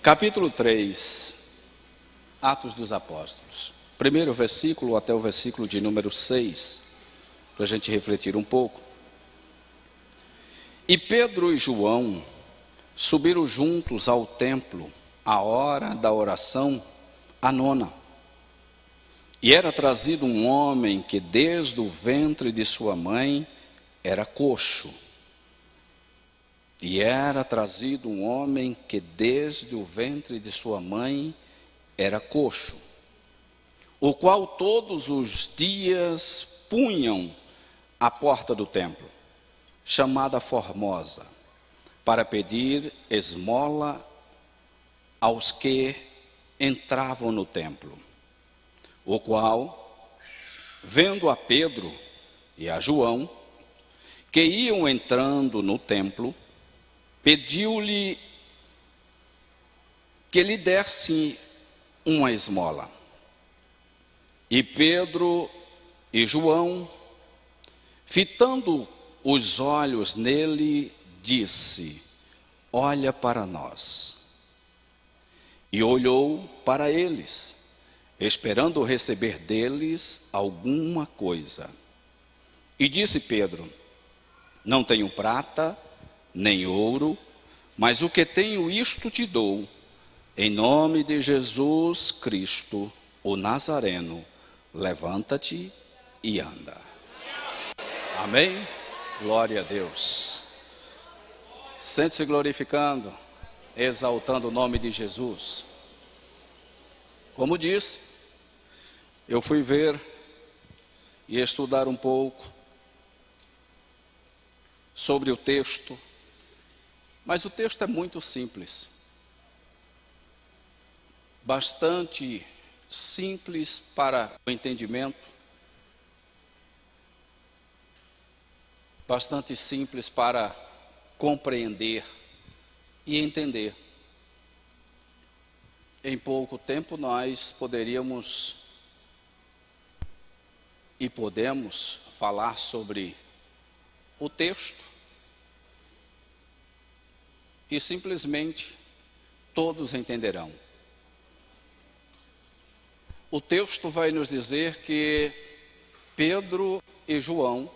Capítulo 3, Atos dos Apóstolos. Primeiro versículo até o versículo de número 6, para a gente refletir um pouco. E Pedro e João subiram juntos ao templo, à hora da oração, a nona. E era trazido um homem que desde o ventre de sua mãe era coxo. E era trazido um homem que desde o ventre de sua mãe era coxo, o qual todos os dias punham à porta do templo, chamada Formosa, para pedir esmola aos que entravam no templo. O qual, vendo a Pedro e a João, que iam entrando no templo, pediu-lhe que lhe desse uma esmola. E Pedro e João, fitando os olhos nele, disse: olha para nós. E olhou para eles, esperando receber deles alguma coisa. E disse Pedro: não tenho prata, nem ouro, mas o que tenho isto te dou. Em nome de Jesus Cristo, o Nazareno, levanta-te e anda. Amém? Glória a Deus. Sente-se glorificando, exaltando o nome de Jesus. Como disse, eu fui ver e estudar um pouco sobre o texto, mas o texto é muito simples. Bastante simples para o entendimento, bastante simples para compreender e entender. Em pouco tempo nós poderíamos e podemos falar sobre o texto e simplesmente todos entenderão. O texto vai nos dizer que Pedro e João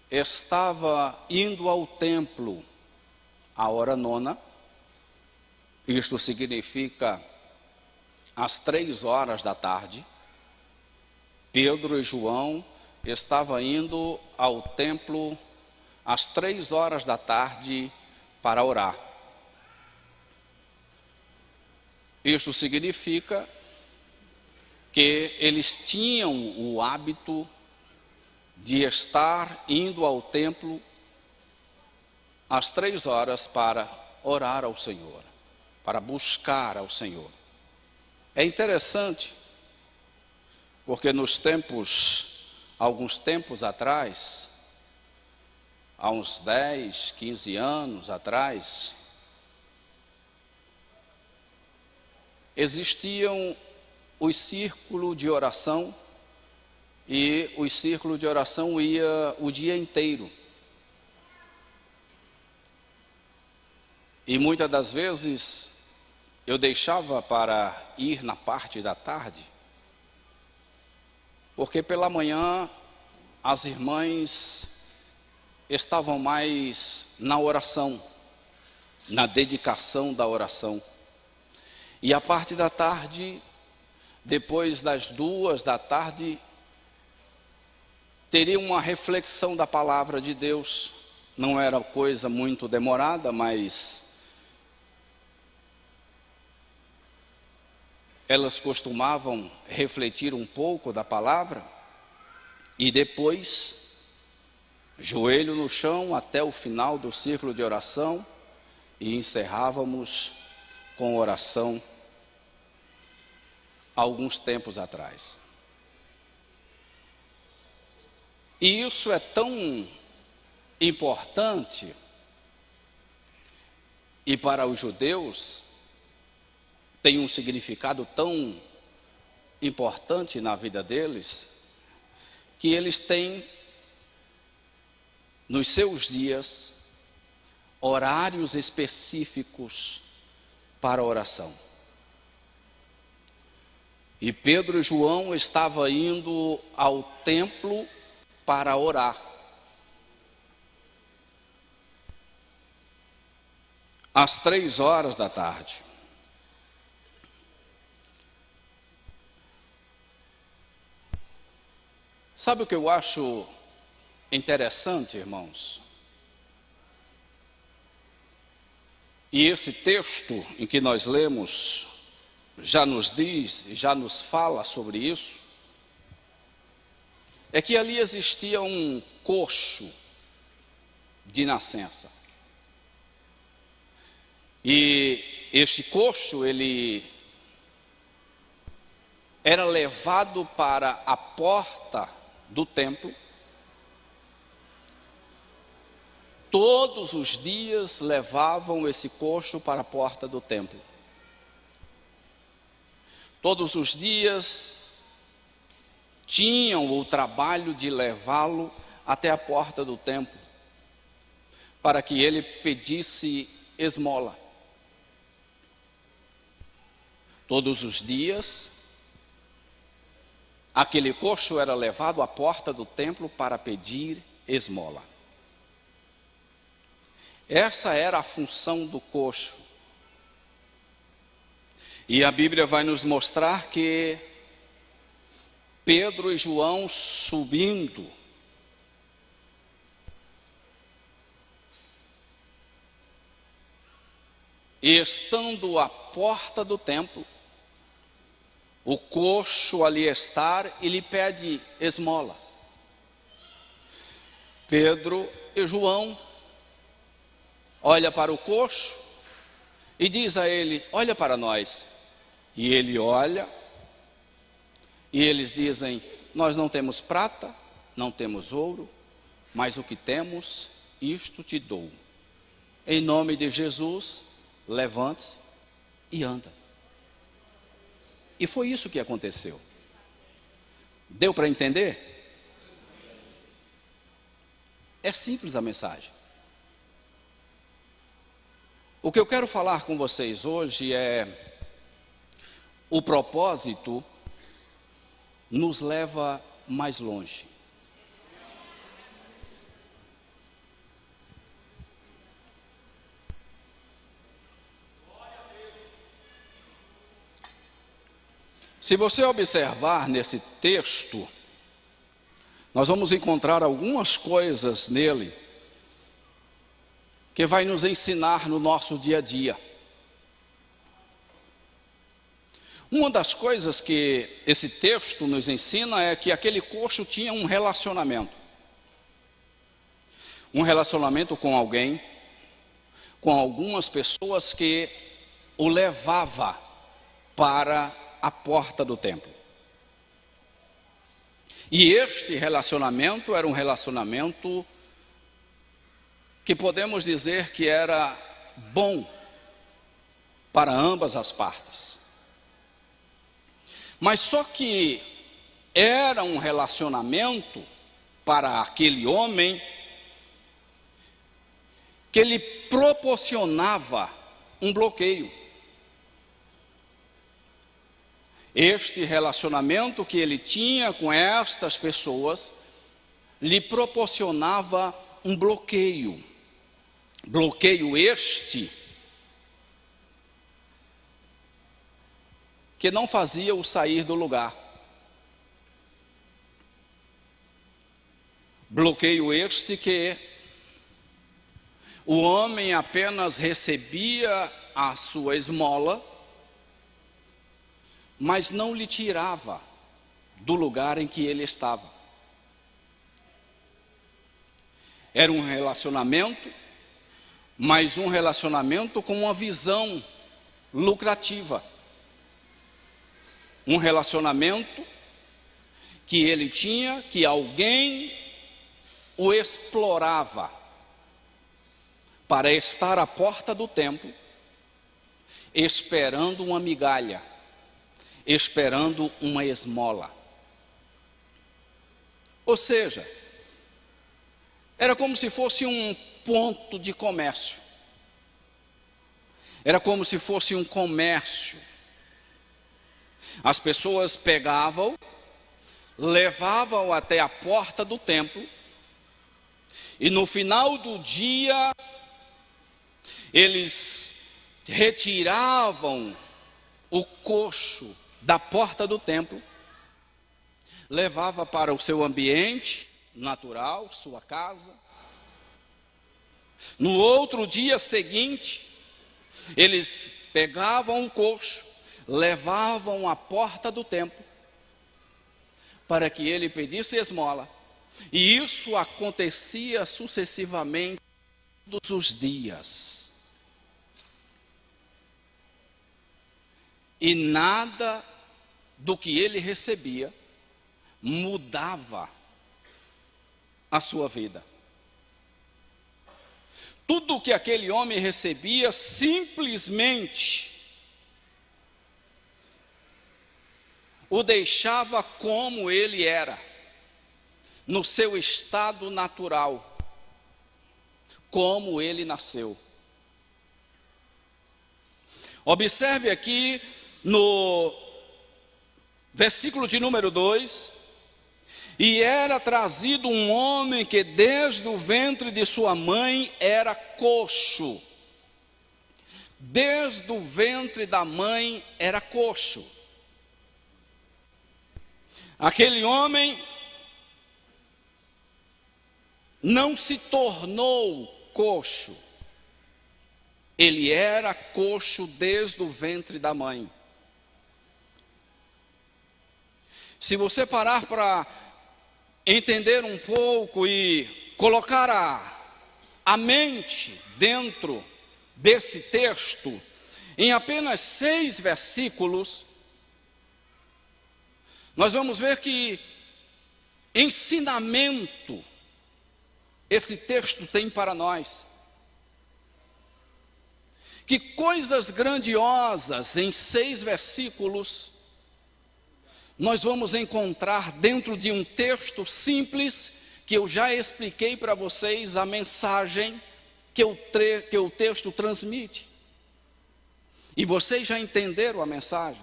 estavam indo ao templo à hora nona. Isto significa às 3 horas da tarde. Pedro e João estavam indo ao templo às 3 horas da tarde para orar. Isto significa que eles tinham o hábito de estar indo ao templo às 3 horas para orar ao Senhor, para buscar ao Senhor. É interessante, porque alguns tempos atrás, há uns 10, 15 anos atrás, existiam os círculos de oração, e os círculos de oração ia o dia inteiro. E muitas das vezes eu deixava para ir na parte da tarde, porque pela manhã as irmãs estavam mais na oração, na dedicação da oração. E a parte da tarde, depois das 2 da tarde, teria uma reflexão da palavra de Deus. Não era coisa muito demorada, mas elas costumavam refletir um pouco da palavra e depois, joelho no chão até o final do círculo de oração, e encerrávamos com oração alguns tempos atrás. E isso é tão importante, e para os judeus tem um significado tão importante na vida deles, que eles têm nos seus dias horários específicos para a oração. E Pedro e João estavam indo ao templo para orar. Às 3 horas da tarde. Sabe o que eu acho interessante, irmãos? E esse texto em que nós lemos já nos diz, já nos fala sobre isso, é que ali existia um coxo de nascença. E este coxo, ele era levado para a porta do templo. Todos os dias levavam esse coxo para a porta do templo. Todos os dias tinham o trabalho de levá-lo até a porta do templo, para que ele pedisse esmola. Todos os dias, aquele coxo era levado à porta do templo para pedir esmola. Essa era a função do coxo. E a Bíblia vai nos mostrar que Pedro e João subindo, e estando à porta do templo, o coxo ali estar e lhe pede esmola. Pedro e João olha para o coxo e diz a ele: olha para nós. E ele olha, e eles dizem: nós não temos prata, não temos ouro, mas o que temos, isto te dou. Em nome de Jesus, levante-se e anda. E foi isso que aconteceu. Deu para entender? É simples a mensagem. O que eu quero falar com vocês hoje é: o propósito nos leva mais longe. Se você observar nesse texto, nós vamos encontrar algumas coisas nele que vai nos ensinar no nosso dia a dia. Uma das coisas que esse texto nos ensina é que aquele coxo tinha um relacionamento. Um relacionamento com alguém, com algumas pessoas que o levava para a porta do templo. E este relacionamento era um relacionamento que podemos dizer que era bom para ambas as partes. Mas só que era um relacionamento para aquele homem que lhe proporcionava um bloqueio. Este relacionamento que ele tinha com estas pessoas lhe proporcionava um bloqueio. Bloqueio este que não fazia-o sair do lugar. Bloqueio este que o homem apenas recebia a sua esmola, mas não lhe tirava do lugar em que ele estava. Era um relacionamento, mas um relacionamento com uma visão lucrativa. Um relacionamento que ele tinha, que alguém o explorava para estar à porta do templo, esperando uma migalha, esperando uma esmola. Ou seja, era como se fosse um ponto de comércio. Era como se fosse um comércio. As pessoas pegavam, levavam até a porta do templo, e no final do dia, eles retiravam o coxo da porta do templo, levava para o seu ambiente natural, sua casa. No outro dia seguinte, eles pegavam o coxo, levavam à porta do templo, para que ele pedisse esmola. E isso acontecia sucessivamente todos os dias. E nada do que ele recebia mudava a sua vida. Tudo que aquele homem recebia simplesmente o deixava como ele era, no seu estado natural, como ele nasceu. Observe aqui no versículo de número 2: e era trazido um homem que desde o ventre de sua mãe era coxo. Desde o ventre da mãe era coxo. Aquele homem não se tornou coxo. Ele era coxo desde o ventre da mãe. Se você parar para entender um pouco e colocar a mente dentro desse texto, em apenas 6 versículos, nós vamos ver que ensinamento esse texto tem para nós. Que coisas grandiosas em 6 versículos nós vamos encontrar dentro de um texto simples, que eu já expliquei para vocês a mensagem que o texto transmite. E vocês já entenderam a mensagem.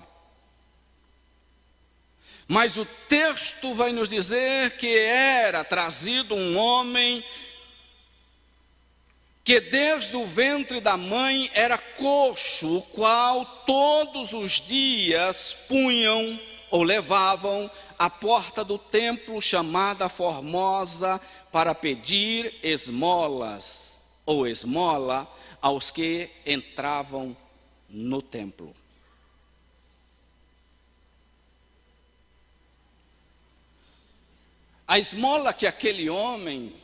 Mas o texto vai nos dizer que era trazido um homem que desde o ventre da mãe era coxo, o qual todos os dias punham ou levavam à porta do templo chamada Formosa para pedir esmolas ou esmola aos que entravam no templo. A esmola que aquele homem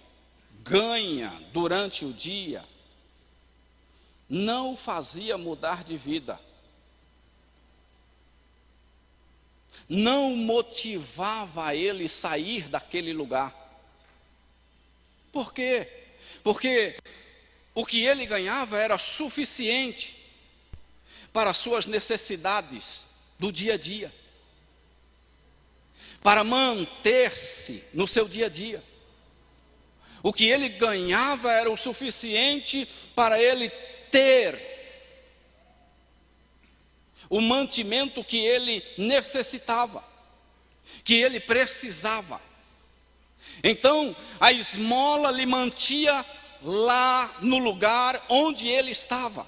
ganha durante o dia não o fazia mudar de vida, não motivava ele sair daquele lugar. Por quê? Porque o que ele ganhava era suficiente para as suas necessidades do dia a dia, para manter-se no seu dia a dia. O que ele ganhava era o suficiente para ele ter o mantimento que ele necessitava, que ele precisava. Então, a esmola lhe mantinha lá no lugar onde ele estava.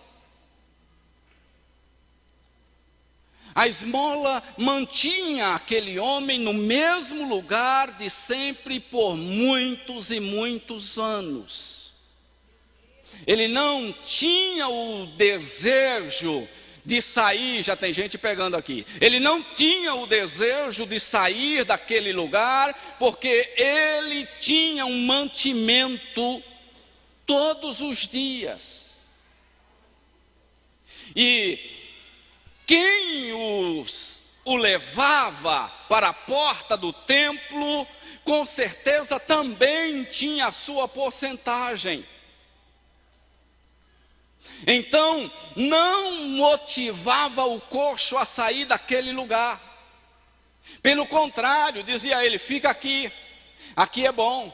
A esmola mantinha aquele homem no mesmo lugar de sempre por muitos e muitos anos. Ele não tinha o desejo de sair, já tem gente pegando aqui. Ele não tinha o desejo de sair daquele lugar, porque ele tinha um mantimento todos os dias. E quem o levava para a porta do templo, com certeza também tinha a sua porcentagem. Então, não motivava o coxo a sair daquele lugar. Pelo contrário, dizia ele: fica aqui, aqui é bom,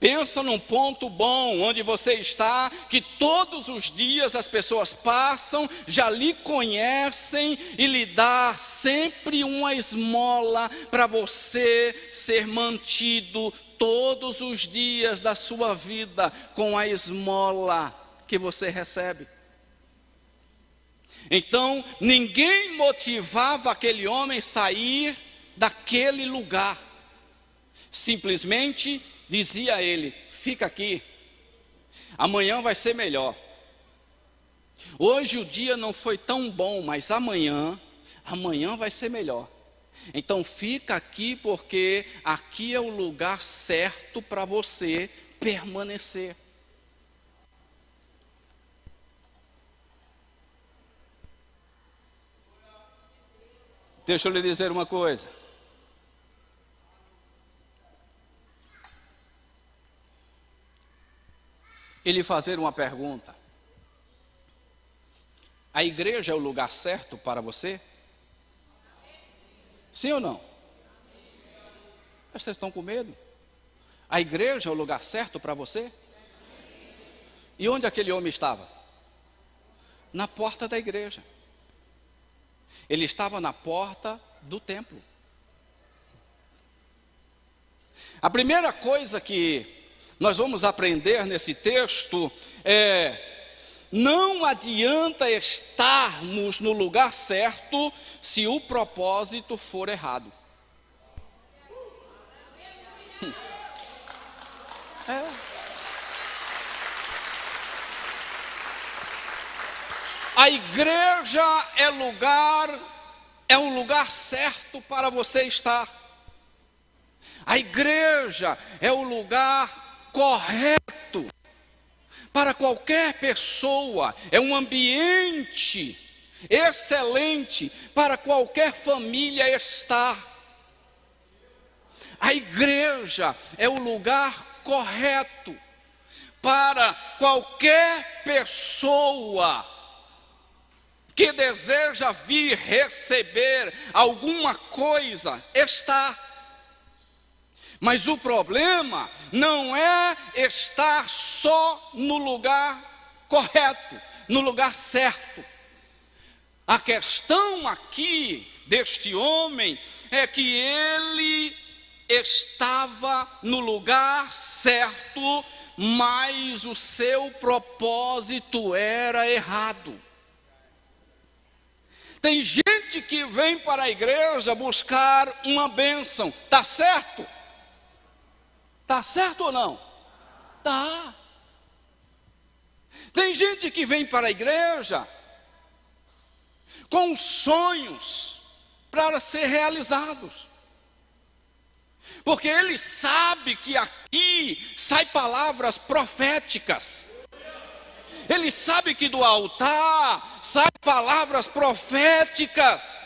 Pensa num ponto bom, onde você está, que todos os dias as pessoas passam, já lhe conhecem e lhe dá sempre uma esmola para você ser mantido todos os dias da sua vida com a esmola que você recebe. Então, ninguém motivava aquele homem a sair daquele lugar. Simplesmente dizia a ele: fica aqui, amanhã vai ser melhor. Hoje o dia não foi tão bom, mas amanhã vai ser melhor. Então fica aqui, porque aqui é o lugar certo para você permanecer. Deixa eu lhe dizer uma coisa. E lhe fazer uma pergunta. A igreja é o lugar certo para você? Sim ou não? Vocês estão com medo? A igreja é o lugar certo para você? E onde aquele homem estava? Na porta da igreja. Ele estava na porta do templo. A primeira coisa que nós vamos aprender nesse texto é: não adianta estarmos no lugar certo se o propósito for errado. A igreja é um lugar certo para você estar. A igreja é o lugar correto para qualquer pessoa, é um ambiente excelente para qualquer família estar. A igreja é o lugar correto para qualquer pessoa que deseja vir receber alguma coisa estar. Mas o problema não é estar só no lugar correto, no lugar certo. A questão aqui deste homem é que ele estava no lugar certo, mas o seu propósito era errado. Tem gente que vem para a igreja buscar uma bênção, está certo? Está certo ou não? Tá. Tem gente que vem para a igreja com sonhos para ser realizados, porque ele sabe que aqui saem palavras proféticas. Ele sabe que do altar saem palavras proféticas,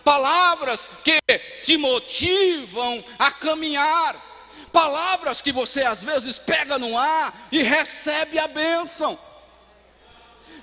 palavras que te motivam a caminhar. Palavras que você às vezes pega no ar e recebe a bênção.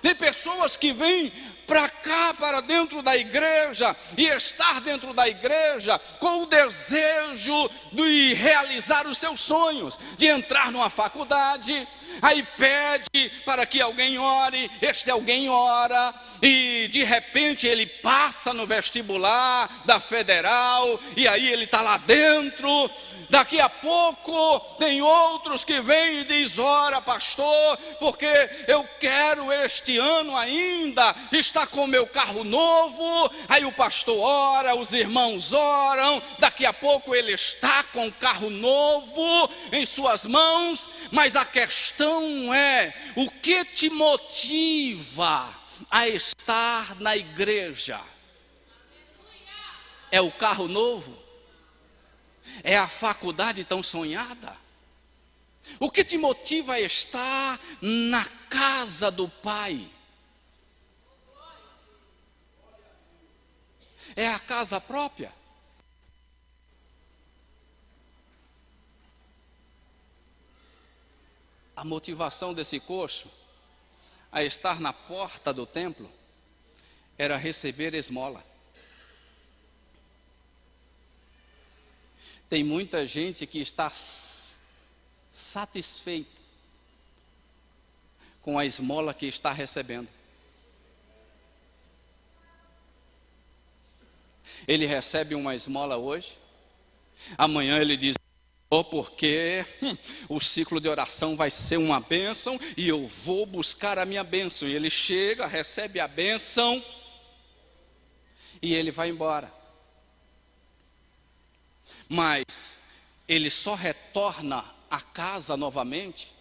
Tem pessoas que vêm para cá, para dentro da igreja, e estar dentro da igreja com o desejo de realizar os seus sonhos, de entrar numa faculdade. Aí pede para que alguém ore, este alguém ora, e de repente ele passa no vestibular da federal, e aí ele está lá dentro. Daqui a pouco tem outros que vêm e diz: ora pastor, porque eu quero este ano ainda estar com meu carro novo. Aí o pastor ora, os irmãos oram, daqui a pouco ele está com o carro novo em suas mãos. Mas a questão é: o que te motiva a estar na igreja? É o carro novo? É a faculdade tão sonhada? O que te motiva a estar na casa do Pai? É a casa própria? A motivação desse coxo a estar na porta do templo era receber esmola. Tem muita gente que está satisfeito com a esmola que está recebendo. Ele recebe uma esmola hoje, amanhã ele diz, porque o ciclo de oração vai ser uma bênção e eu vou buscar a minha bênção. E ele chega, recebe a bênção e ele vai embora. Mas ele só retorna à casa novamente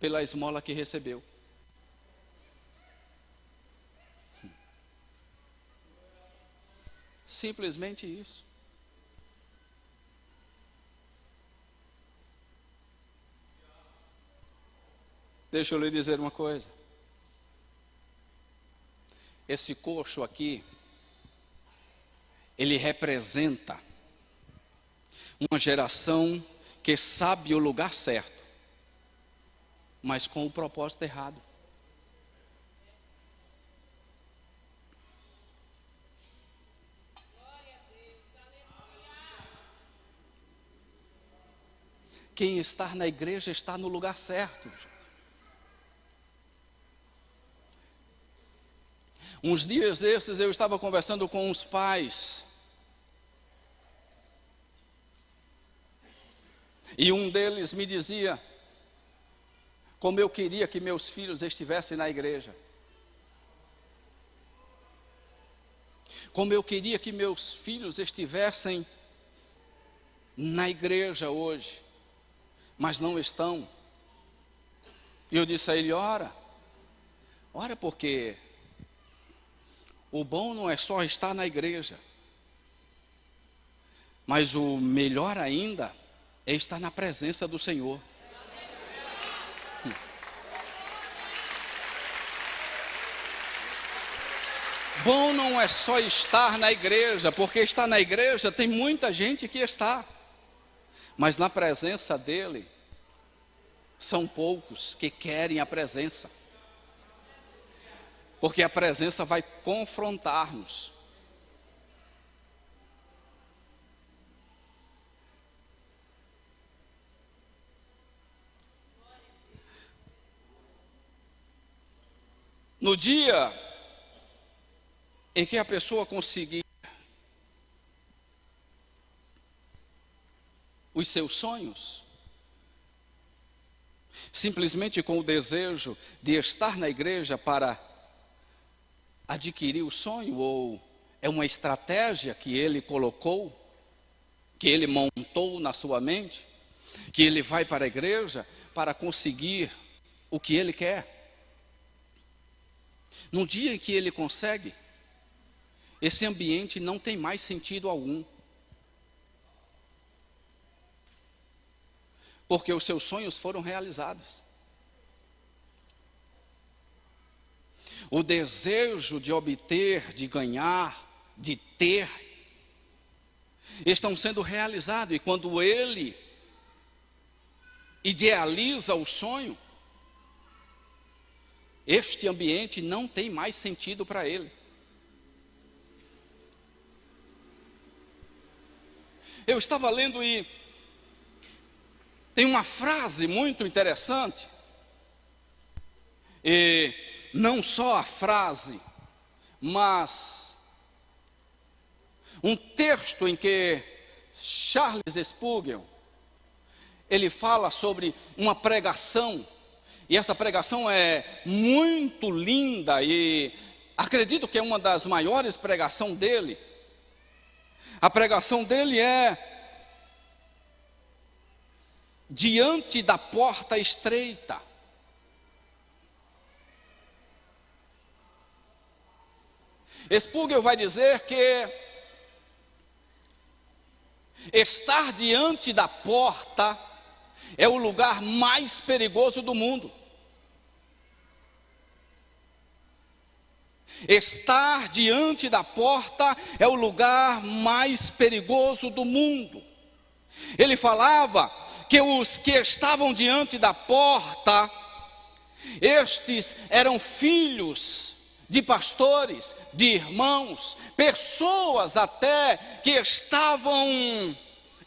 pela esmola que recebeu. Simplesmente isso. Deixa eu lhe dizer uma coisa. Esse coxo aqui, ele representa uma geração que sabe o lugar certo, mas com o propósito errado. Quem está na igreja está no lugar certo. Uns dias desses eu estava conversando com os pais. E um deles me dizia como eu queria que meus filhos estivessem na igreja. Como eu queria que meus filhos estivessem na igreja hoje. Mas não estão. E eu disse a ele, ora porque o bom não é só estar na igreja, mas o melhor ainda é estar na presença do Senhor. Bom não é só estar na igreja, porque estar na igreja tem muita gente que está. Mas na presença dele, são poucos que querem a presença. Porque a presença vai confrontar-nos. No dia em que a pessoa conseguir os seus sonhos, simplesmente com o desejo de estar na igreja para adquirir o sonho, ou é uma estratégia que ele colocou, que ele montou na sua mente, que ele vai para a igreja para conseguir o que ele quer. No dia em que ele consegue, esse ambiente não tem mais sentido algum. Porque os seus sonhos foram realizados. O desejo de obter, de ganhar, de ter, estão sendo realizados. E quando ele idealiza o sonho, este ambiente não tem mais sentido para ele. Eu estava lendo e tem uma frase muito interessante, e não só a frase, mas um texto em que Charles Spurgeon, ele fala sobre uma pregação, e essa pregação é muito linda, e acredito que é uma das maiores pregações dele. A pregação dele é diante da porta estreita. Spurgeon vai dizer que estar diante da porta é o lugar mais perigoso do mundo. Estar diante da porta é o lugar mais perigoso do mundo. Ele falava que os que estavam diante da porta, estes eram filhos de pastores, de irmãos, pessoas até que estavam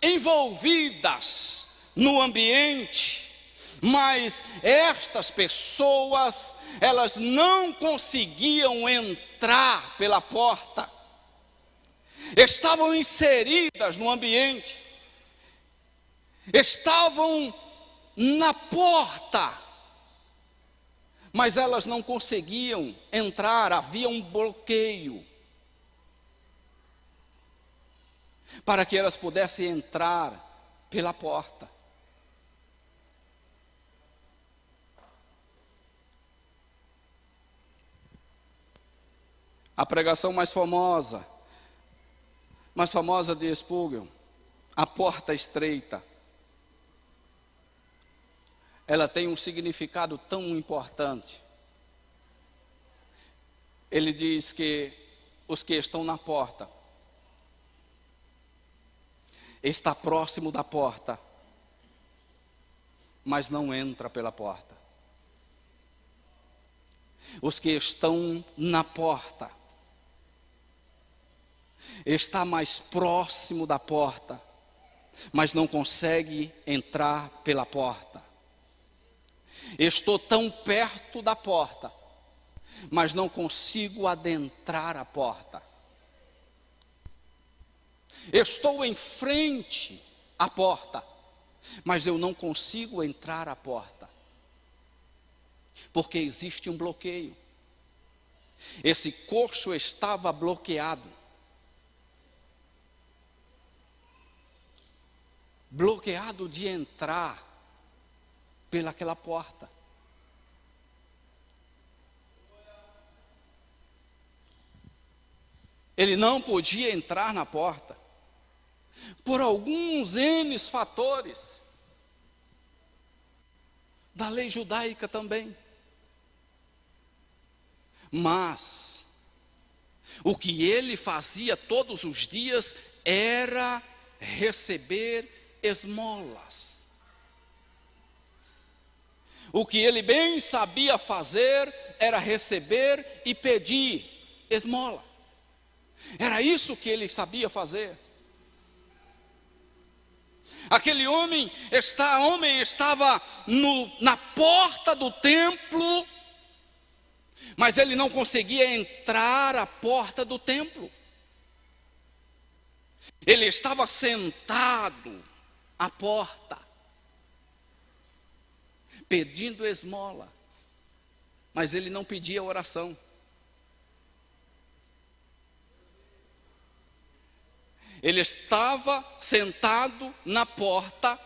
envolvidas no ambiente, mas estas pessoas, elas não conseguiam entrar pela porta. Estavam inseridas no ambiente, estavam na porta, mas elas não conseguiam entrar, havia um bloqueio para que elas pudessem entrar pela porta. A pregação mais famosa de Spurgeon, a porta estreita, ela tem um significado tão importante. Ele diz que os que estão na porta, está próximo da porta, mas não entra pela porta. Os que estão na porta, está mais próximo da porta, mas não consegue entrar pela porta. Estou tão perto da porta, mas não consigo adentrar a porta. Estou em frente à porta, mas eu não consigo entrar à porta, porque existe um bloqueio. Esse coxo estava bloqueado. Bloqueado de entrar pelaquela porta. Ele não podia entrar na porta, por alguns N fatores, da lei judaica também. Mas, o que ele fazia todos os dias era receber esmolas. O que ele bem sabia fazer era receber e pedir esmola. Era isso que ele sabia fazer. Aquele homem estava na porta do templo, mas ele não conseguia entrar à porta do templo. Ele estava sentado à porta, pedindo esmola, mas ele não pedia oração. Ele estava sentado na porta,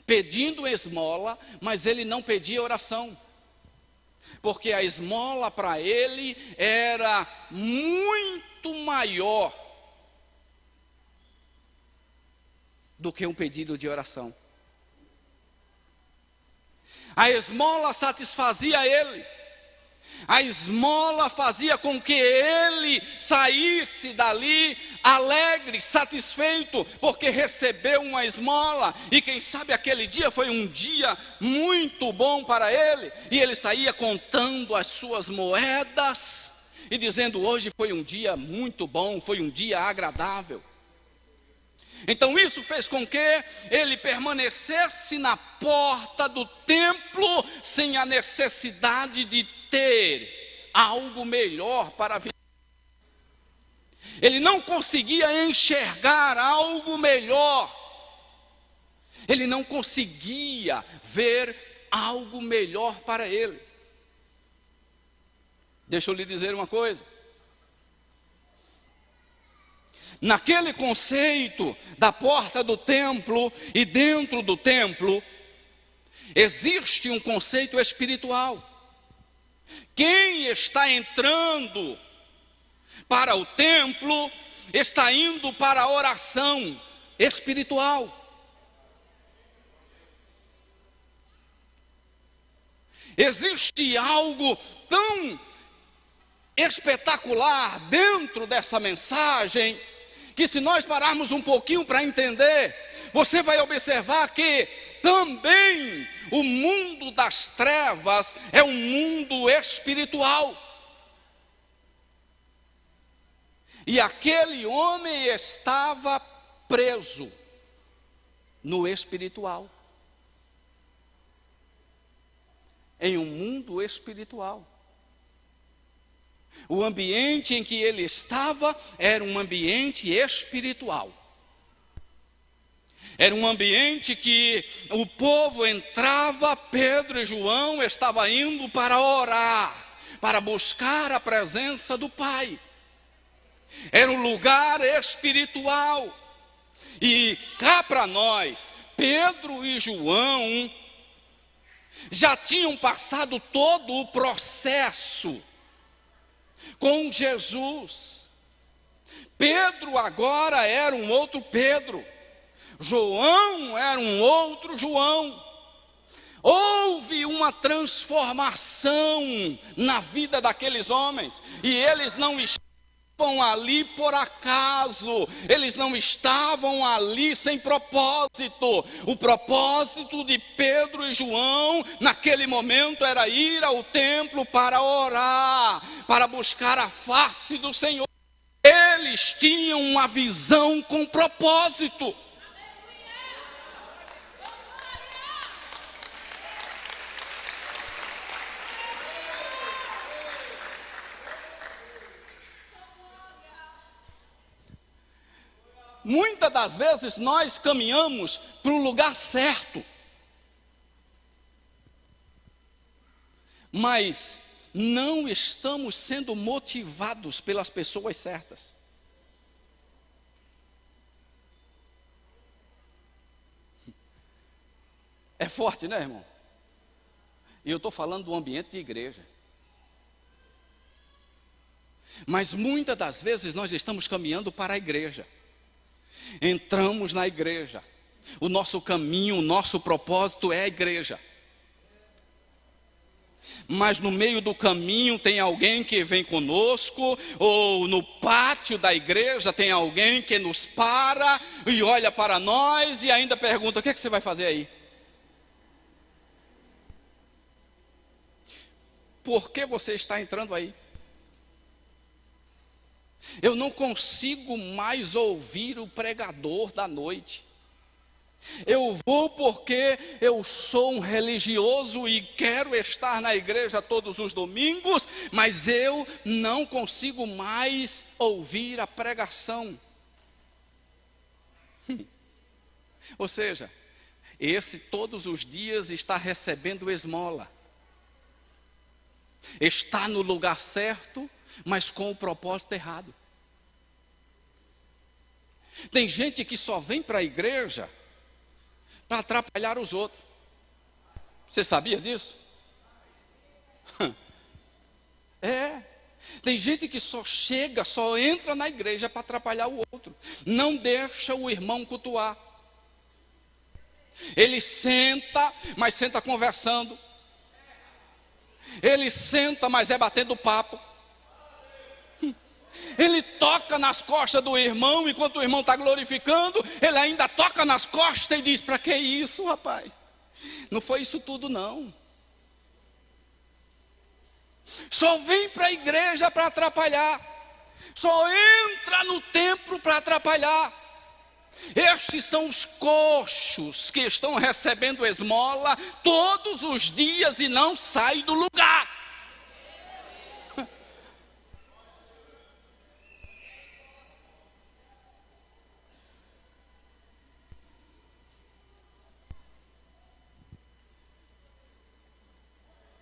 pedindo esmola, mas ele não pedia oração, porque a esmola para ele era muito maior do que um pedido de oração. A esmola satisfazia ele. A esmola fazia com que ele saísse dali alegre, satisfeito, porque recebeu uma esmola. E quem sabe aquele dia foi um dia muito bom para ele. E ele saía contando as suas moedas e dizendo: hoje foi um dia muito bom, foi um dia agradável. Então isso fez com que ele permanecesse na porta do templo sem a necessidade de ter algo melhor para a vida. Ele não conseguia enxergar algo melhor. Ele não conseguia ver algo melhor para ele. Deixa eu lhe dizer uma coisa. Naquele conceito da porta do templo e dentro do templo, existe um conceito espiritual. Quem está entrando para o templo está indo para a oração espiritual. Existe algo tão espetacular dentro dessa mensagem, que se nós pararmos um pouquinho para entender, você vai observar que também o mundo das trevas é um mundo espiritual. E aquele homem estava preso no espiritual. Em um mundo espiritual. O ambiente em que ele estava era um ambiente espiritual. Era um ambiente que o povo entrava, Pedro e João estavam indo para orar, para buscar a presença do Pai. Era um lugar espiritual. E cá para nós, Pedro e João já tinham passado todo o processo com Jesus. Pedro agora era um outro Pedro. João era um outro João. Houve uma transformação na vida daqueles homens. E eles não estavam ali por acaso. Eles não estavam ali sem propósito. O propósito de Pedro e João naquele momento era ir ao templo para orar, para buscar a face do Senhor. Eles tinham uma visão com propósito. Muitas das vezes nós caminhamos para o lugar certo, mas não estamos sendo motivados pelas pessoas certas. É forte, né, irmão? E eu estou falando do ambiente de igreja. Mas muitas das vezes nós estamos caminhando para a igreja. Entramos na igreja. O nosso caminho, o nosso propósito é a igreja. Mas no meio do caminho tem alguém que vem conosco, ou no pátio da igreja tem alguém que nos para e olha para nós e ainda pergunta: o que é que você vai fazer aí? Por que você está entrando aí? Eu não consigo mais ouvir o pregador da noite. Eu vou porque eu sou um religioso e quero estar na igreja todos os domingos, mas eu não consigo mais ouvir a pregação. Ou seja, esse todos os dias está recebendo esmola. Está no lugar certo, mas com o propósito errado. Tem gente que só vem para a igreja para atrapalhar os outros. Você sabia disso? É. Tem gente que só chega, só entra na igreja para atrapalhar o outro. Não deixa o irmão cultuar. Ele senta, mas senta conversando. Ele senta, mas é batendo papo. Ele toca nas costas do irmão, enquanto o irmão está glorificando, ele ainda toca nas costas e diz: para que isso, rapaz? Não foi isso tudo, não. Só vem para a igreja para atrapalhar. Só entra no templo para atrapalhar. Estes são os coxos que estão recebendo esmola todos os dias e não saem do lugar.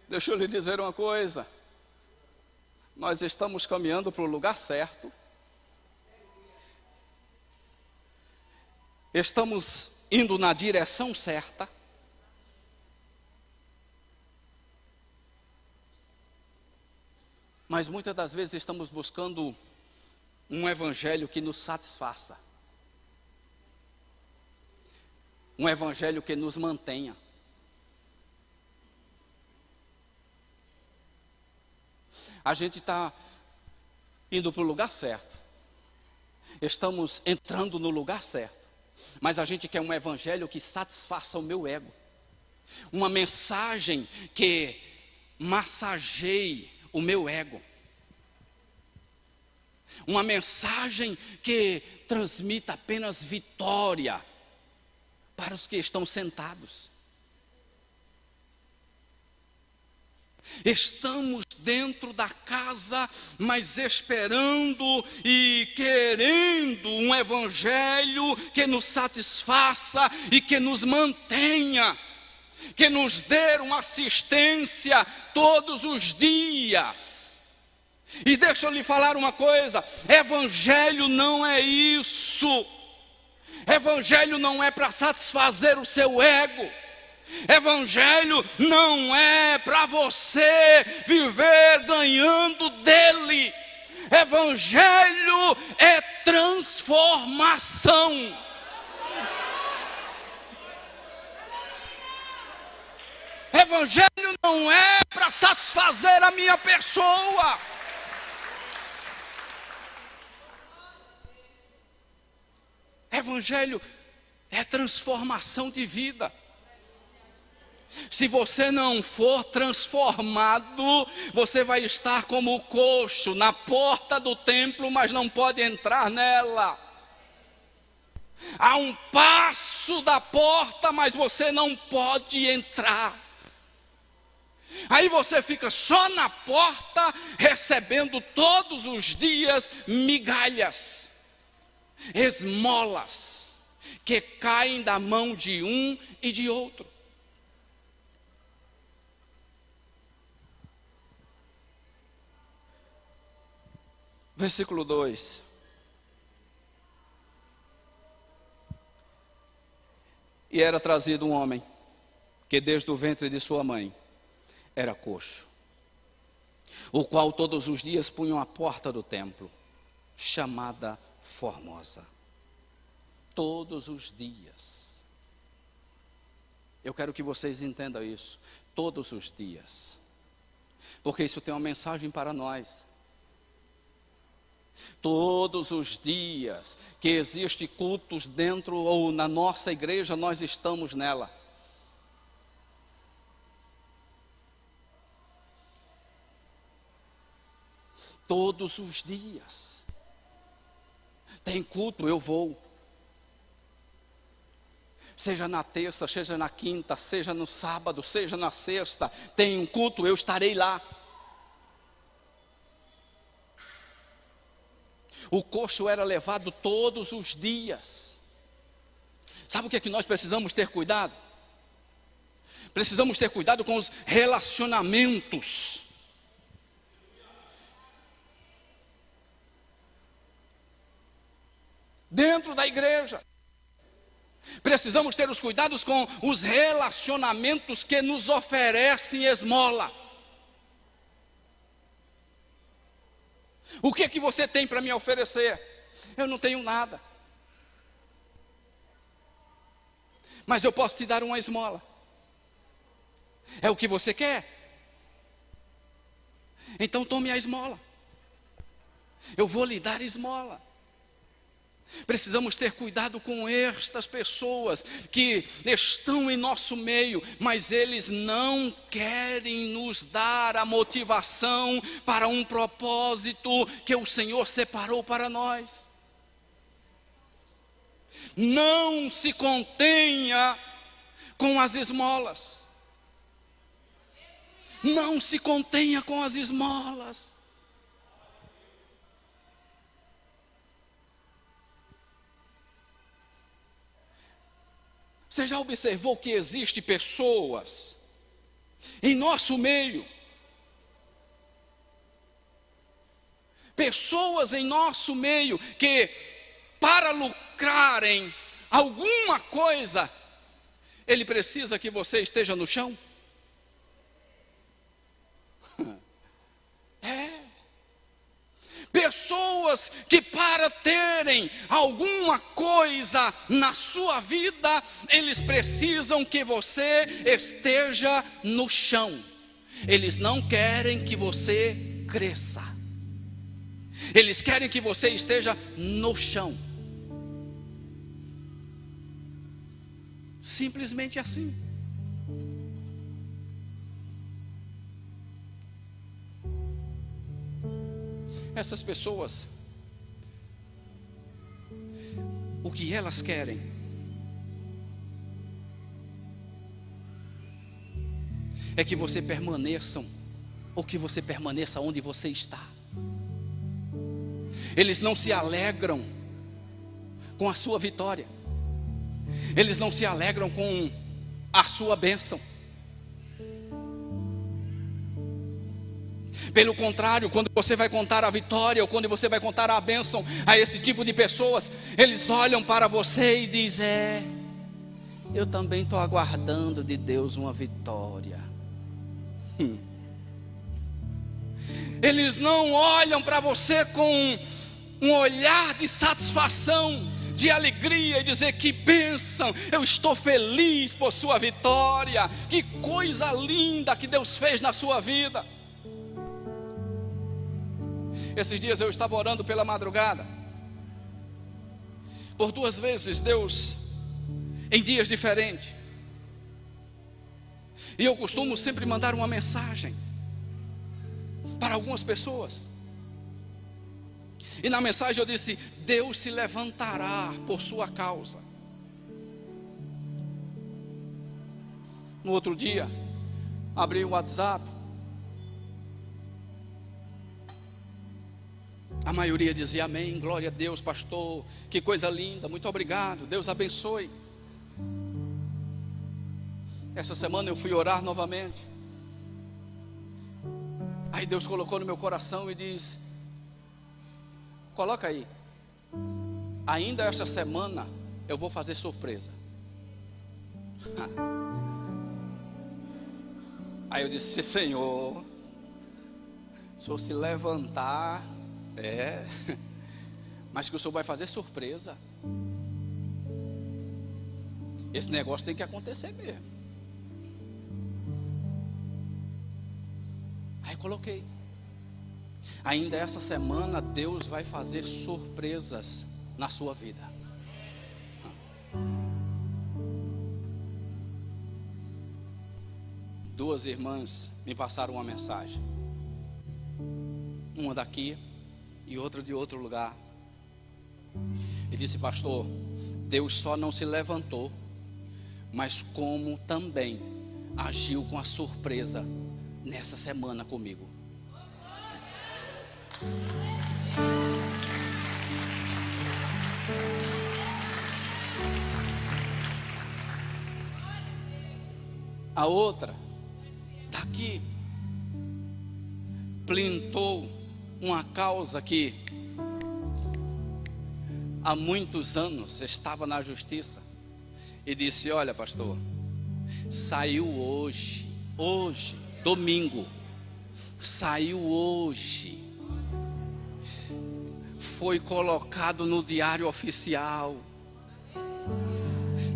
Deixa eu lhe dizer uma coisa. Nós estamos caminhando para o lugar certo. Estamos indo na direção certa. Mas muitas das vezes estamos buscando um evangelho que nos satisfaça. Um evangelho que nos mantenha. A gente está indo para o lugar certo. Estamos entrando no lugar certo. Mas a gente quer um evangelho que satisfaça o meu ego. Uma mensagem que massageie o meu ego. Uma mensagem que transmita apenas vitória para os que estão sentados. Estamos dentro da casa, mas esperando e querendo um evangelho que nos satisfaça e que nos mantenha, que nos dê uma assistência todos os dias. E deixa eu lhe falar uma coisa: evangelho não é isso. Evangelho não é para satisfazer o seu ego. Evangelho não é para você viver ganhando dele. Evangelho é transformação. Evangelho não é para satisfazer a minha pessoa. Evangelho é transformação de vida. Se você não for transformado, você vai estar como o coxo na porta do templo, mas não pode entrar nela. Há um passo da porta, mas você não pode entrar. Aí você fica só na porta, recebendo todos os dias migalhas, esmolas, que caem da mão de um e de outro. Versículo 2. E era trazido um homem, que desde o ventre de sua mãe era coxo, o qual todos os dias punham à porta do templo, chamada Formosa. Todos os dias. Eu quero que vocês entendam isso. Todos os dias. Porque isso tem uma mensagem para nós. Todos os dias que existe cultos dentro ou na nossa igreja, nós estamos nela. Todos os dias. Tem culto, eu vou. Seja na terça, seja na quinta, seja no sábado, seja na sexta, tem um culto, eu estarei lá. O coxo era levado todos os dias. Sabe o que é que nós precisamos ter cuidado? Precisamos ter cuidado com os relacionamentos. Dentro da igreja. Precisamos ter os cuidados com os relacionamentos que nos oferecem esmola. O que é que você tem para me oferecer? Eu não tenho nada. Mas eu posso te dar uma esmola. É o que você quer? Então tome a esmola. Eu vou lhe dar esmola. Precisamos ter cuidado com estas pessoas que estão em nosso meio, mas eles não querem nos dar a motivação para um propósito que o Senhor separou para nós. Não se contenha com as esmolas. Não se contenha com as esmolas. Você já observou que existe pessoas em nosso meio, que para lucrarem alguma coisa, ele precisa que você esteja no chão? Pessoas que para terem alguma coisa na sua vida, eles precisam que você esteja no chão. Eles não querem que você cresça. Eles querem que você esteja no chão. Simplesmente assim. Essas pessoas, o que elas querem é que você permaneça onde você está. Eles não se alegram com a sua vitória, eles não se alegram com a sua bênção. Pelo contrário, quando você vai contar a vitória, ou quando você vai contar a bênção a esse tipo de pessoas, eles olham para você e dizem: eu também estou aguardando de Deus uma vitória. Eles não olham para você com um olhar de satisfação, de alegria, e dizer: que bênção, eu estou feliz por sua vitória, que coisa linda que Deus fez na sua vida. Esses dias eu estava orando pela madrugada. Por 2 vezes Deus, em dias diferentes. E eu costumo sempre mandar uma mensagem para algumas pessoas. E na mensagem eu disse: Deus se levantará por sua causa. No outro dia, abri o WhatsApp. A maioria dizia: amém, glória a Deus, pastor, que coisa linda, muito obrigado, Deus abençoe. Essa semana eu fui orar novamente. Aí Deus colocou no meu coração e diz: coloca aí, ainda esta semana eu vou fazer surpresa. Aí eu disse: Senhor, se o Senhor se levantar, mas que o Senhor vai fazer surpresa. Esse negócio tem que acontecer mesmo. Aí coloquei: ainda essa semana Deus vai fazer surpresas na sua vida. Duas irmãs me passaram uma mensagem, uma daqui e outra de outro lugar, e disse: pastor, Deus só não se levantou, mas como também agiu com a surpresa nessa semana comigo. A outra daqui plantou uma causa que há muitos anos estava na justiça, e disse: olha, pastor, saiu hoje, domingo, saiu hoje, foi colocado no diário oficial.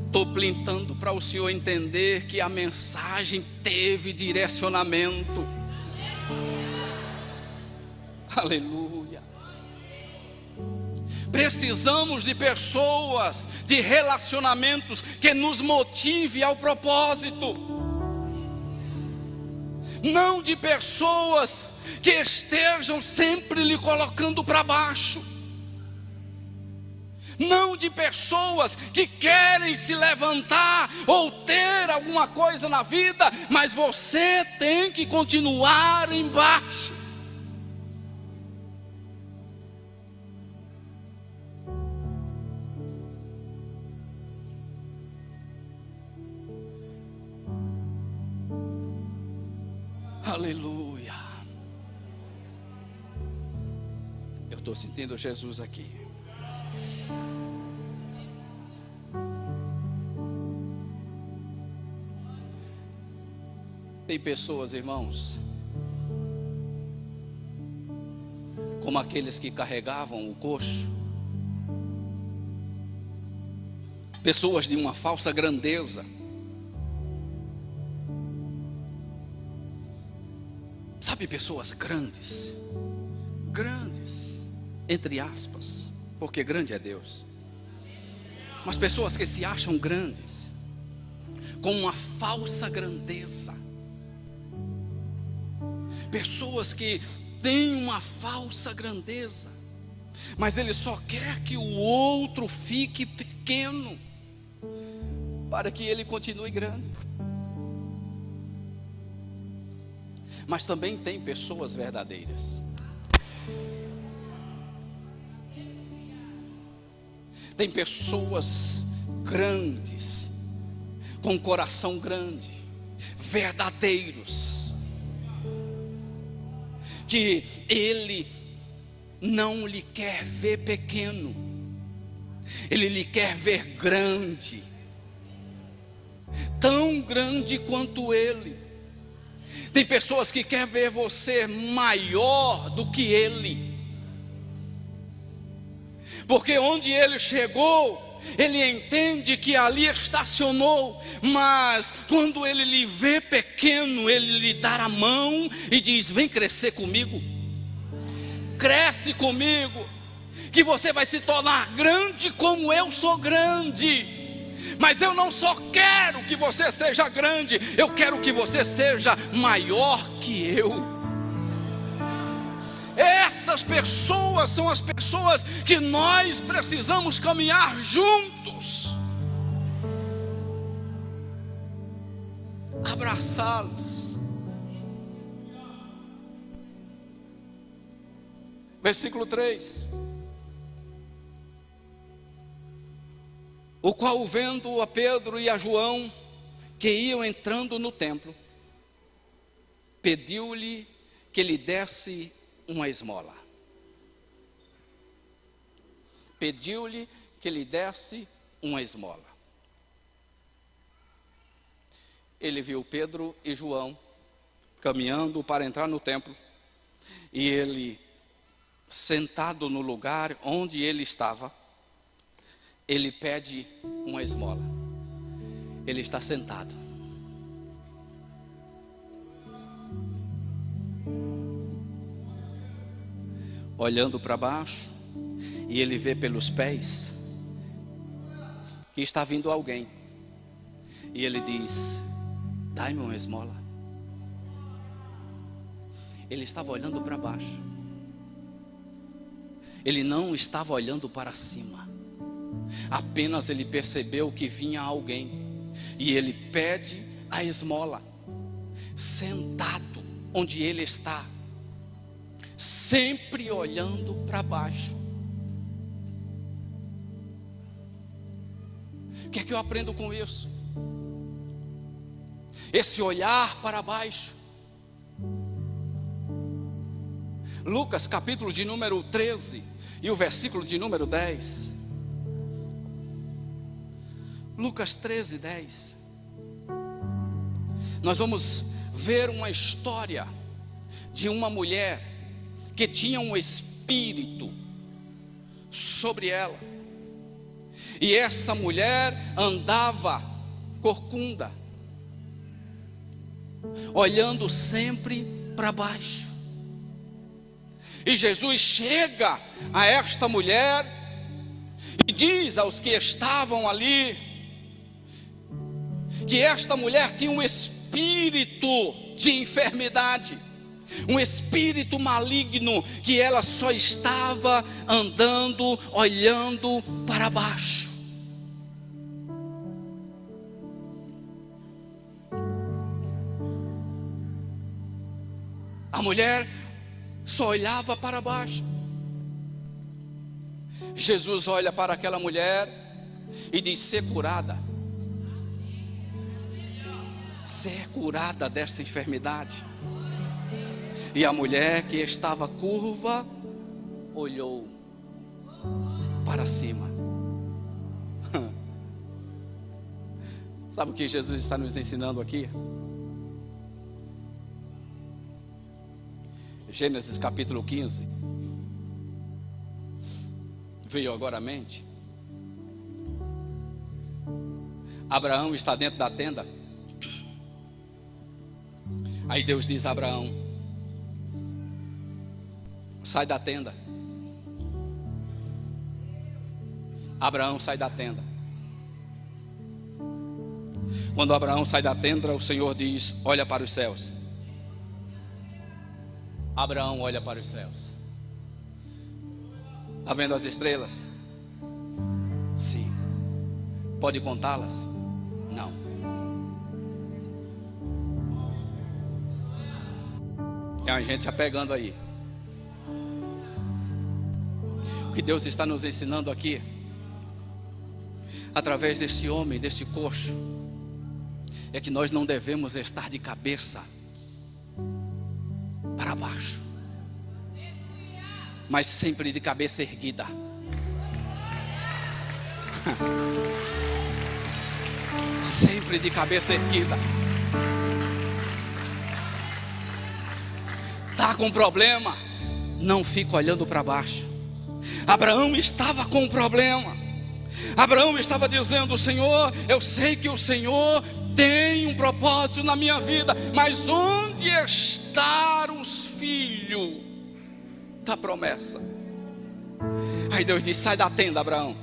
Estou plantando para o senhor entender que a mensagem teve direcionamento. Aleluia. Precisamos de pessoas, de relacionamentos que nos motive ao propósito. Não de pessoas que estejam sempre lhe colocando para baixo. Não de pessoas que querem se levantar ou ter alguma coisa na vida, mas você tem que continuar embaixo. Aleluia. Eu estou sentindo Jesus aqui. Tem pessoas, irmãos, como aqueles que carregavam o coxo, pessoas de uma falsa grandeza, sabe, pessoas grandes, entre aspas, porque grande é Deus, mas pessoas que se acham grandes, com uma falsa grandeza, pessoas que têm uma falsa grandeza, mas ele só quer que o outro fique pequeno, para que ele continue grande. mas também tem pessoas verdadeiras. Tem pessoas grandes, com coração grande, verdadeiros, que Ele não lhe quer ver pequeno, Ele lhe quer ver grande, tão grande quanto Ele. Tem pessoas que querem ver você maior do que Ele, porque onde Ele chegou, Ele entende que ali estacionou, mas quando Ele lhe vê pequeno, Ele lhe dá a mão e diz: vem crescer comigo, cresce comigo, que você vai se tornar grande como eu sou grande. Mas eu não só quero que você seja grande, eu quero que você seja maior que eu. Essas pessoas são as pessoas que nós precisamos caminhar juntos, abraçá-los. Versículo 3: o qual, vendo a Pedro e a João que iam entrando no templo, pediu-lhe que lhe desse uma esmola. Pediu-lhe que lhe desse uma esmola. Ele viu Pedro e João caminhando para entrar no templo, e ele, sentado no lugar onde ele estava, ele pede uma esmola. Ele está sentado. Olhando para baixo, e ele vê pelos pés que está vindo alguém, e ele diz: dai-me uma esmola. Ele estava olhando para baixo, ele não estava olhando para cima, apenas ele percebeu que vinha alguém, e ele pede a esmola, sentado onde ele está, sempre olhando para baixo. O que é que eu aprendo com isso? Esse olhar para baixo. Lucas capítulo de número 13 e o versículo de número 10. Lucas 13, 10. Nós vamos ver uma história de uma mulher que tinha um espírito sobre ela, e essa mulher andava corcunda, olhando sempre para baixo. E Jesus chega a esta mulher e diz aos que estavam ali que esta mulher tinha um espírito de enfermidade, um espírito maligno, que ela só estava andando, olhando para baixo. A mulher só olhava para baixo. Jesus olha para aquela mulher e diz: ser curada, ser curada dessa enfermidade. E a mulher que estava curva olhou para cima. Sabe o que Jesus está nos ensinando aqui? Gênesis capítulo 15. Veio agora à mente. Abraão está dentro da tenda. Aí Deus diz a Abraão: sai da tenda. Abraão sai da tenda. Quando Abraão sai da tenda, o Senhor diz: olha para os céus. Abraão olha para os céus. Está vendo as estrelas? Sim. Pode contá-las? Não. É a gente já pegando aí. O que Deus está nos ensinando aqui, através desse homem, desse coxo, é que nós não devemos estar de cabeça para baixo, mas sempre de cabeça erguida. Sempre de cabeça erguida. Está com problema? Não fica olhando para baixo. Abraão estava com um problema. Abraão estava dizendo: Senhor, eu sei que o Senhor tem um propósito na minha vida, mas onde está os filhos da promessa? Aí Deus disse: sai da tenda, Abraão.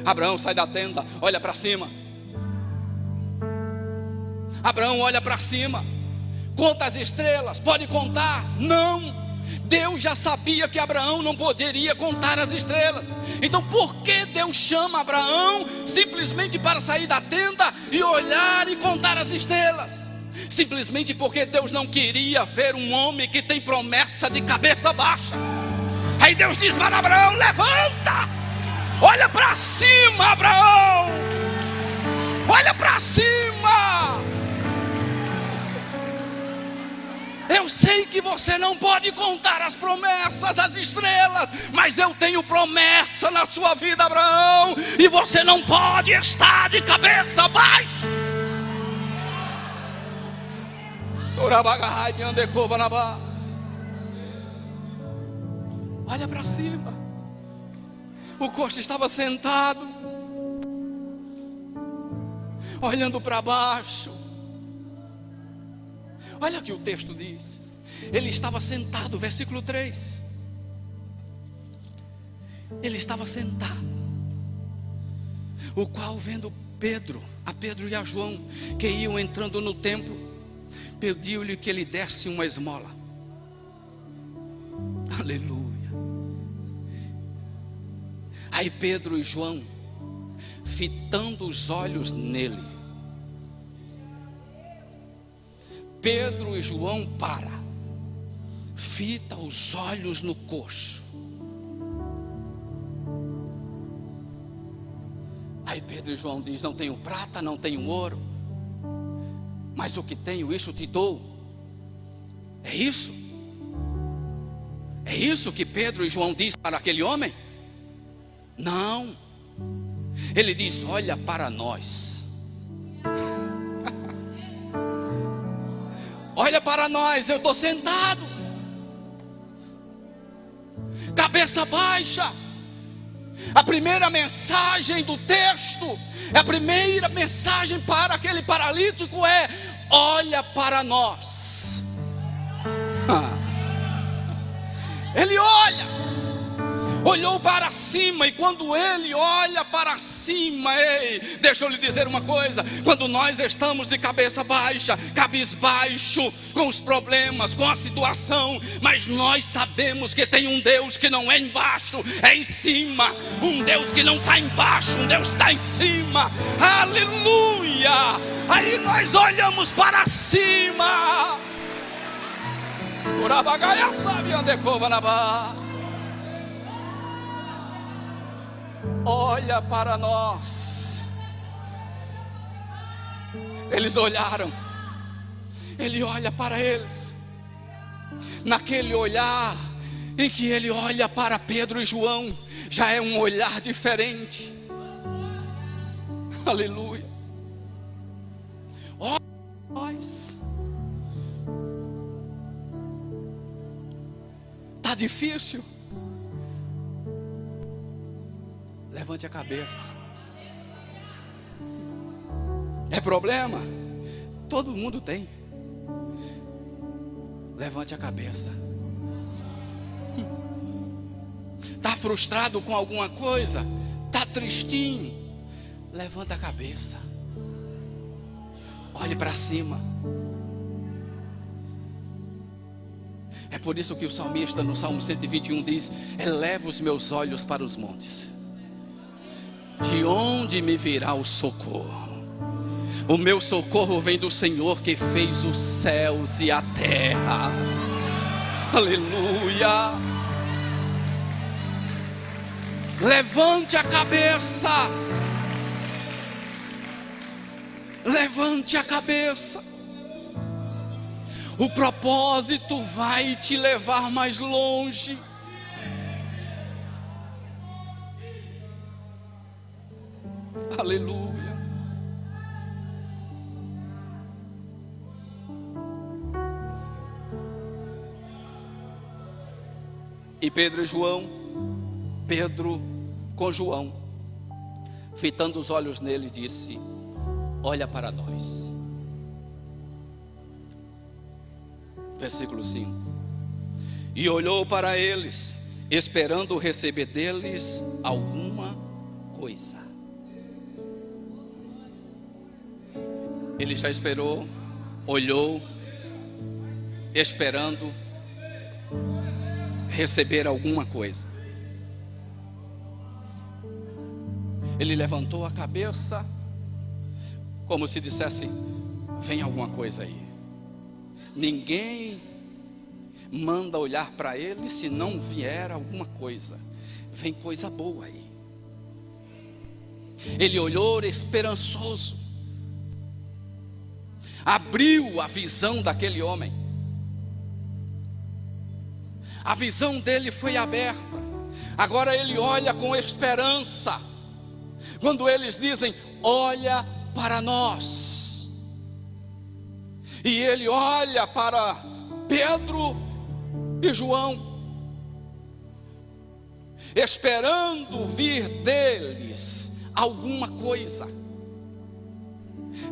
Abraão, sai da tenda, olha para cima. Abraão olha para cima, conta as estrelas, pode contar? Não. Deus já sabia que Abraão não poderia contar as estrelas. Então por que Deus chama Abraão simplesmente para sair da tenda e olhar e contar as estrelas? Simplesmente porque Deus não queria ver um homem que tem promessa de cabeça baixa. Aí Deus diz para Abraão: levanta, olha para cima, Abraão, olha para cima. Eu sei que você não pode contar as promessas, as estrelas, mas eu tenho promessa na sua vida, Abraão, e você não pode estar de cabeça baixa. Olha para cima. O coxo estava sentado, olhando para baixo. Olha o que o texto diz. Ele estava sentado, versículo 3. Ele estava sentado, o qual, vendo a Pedro e a João, que iam entrando no templo, pediu-lhe que ele desse uma esmola. Aleluia. Aí Pedro e João, fitando os olhos nele, Pedro e João fita os olhos no coxo. Aí Pedro e João diz: não tenho prata, não tenho ouro, mas o que tenho, isso te dou. É isso? É isso que Pedro e João diz para aquele homem? Não. Ele diz: olha para nós. Olha para nós, eu estou sentado, cabeça baixa. A primeira mensagem do texto, a primeira mensagem para aquele paralítico é: olha para nós. Ele olhou para cima, e quando ele olha para cima, ei, deixa eu lhe dizer uma coisa: quando nós estamos de cabeça baixa, cabisbaixo, com os problemas, com a situação, mas nós sabemos que tem um Deus que não é embaixo, é em cima, um Deus que não está embaixo, um Deus está em cima, aleluia. Aí nós olhamos para cima. Urabagaia sabe onde cova na base. Olha para nós. Eles olharam. Ele olha para eles. Naquele olhar em que ele olha para Pedro e João, já é um olhar diferente. Aleluia. Olha para nós. Está difícil? Levante a cabeça. É problema? Todo mundo tem. Levante a cabeça. Está frustrado com alguma coisa? Está tristinho? Levanta a cabeça. Olhe para cima. É por isso que o salmista no Salmo 121 diz: eleva os meus olhos para os montes. De onde me virá o socorro? O meu socorro vem do Senhor que fez os céus e a terra. Aleluia. Levante a cabeça. Levante a cabeça. O propósito vai te levar mais longe. Aleluia. E Pedro com João, fitando os olhos nele, disse: olha para nós. Versículo 5. E olhou para eles, esperando receber deles alguma coisa. Ele já esperou, olhou, esperando receber alguma coisa. Ele levantou a cabeça, como se dissesse: vem alguma coisa aí. Ninguém manda olhar para ele se não vier alguma coisa. Vem coisa boa aí. Ele olhou esperançoso, abriu a visão daquele homem. A visão dele foi aberta. Agora ele olha com esperança. Quando eles dizem: olha para nós. E ele olha para Pedro e João, esperando vir deles alguma coisa.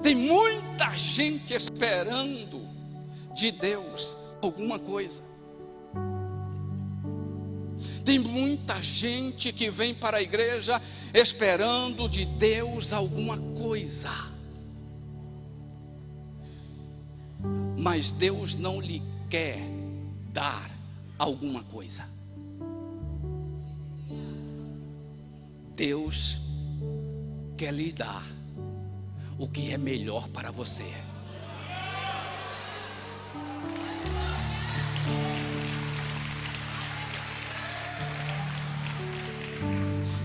Tem muita gente esperando de Deus alguma coisa. Tem muita gente que vem para a igreja esperando de Deus alguma coisa. Mas Deus não lhe quer dar alguma coisa. Deus quer lhe dar o que é melhor para você.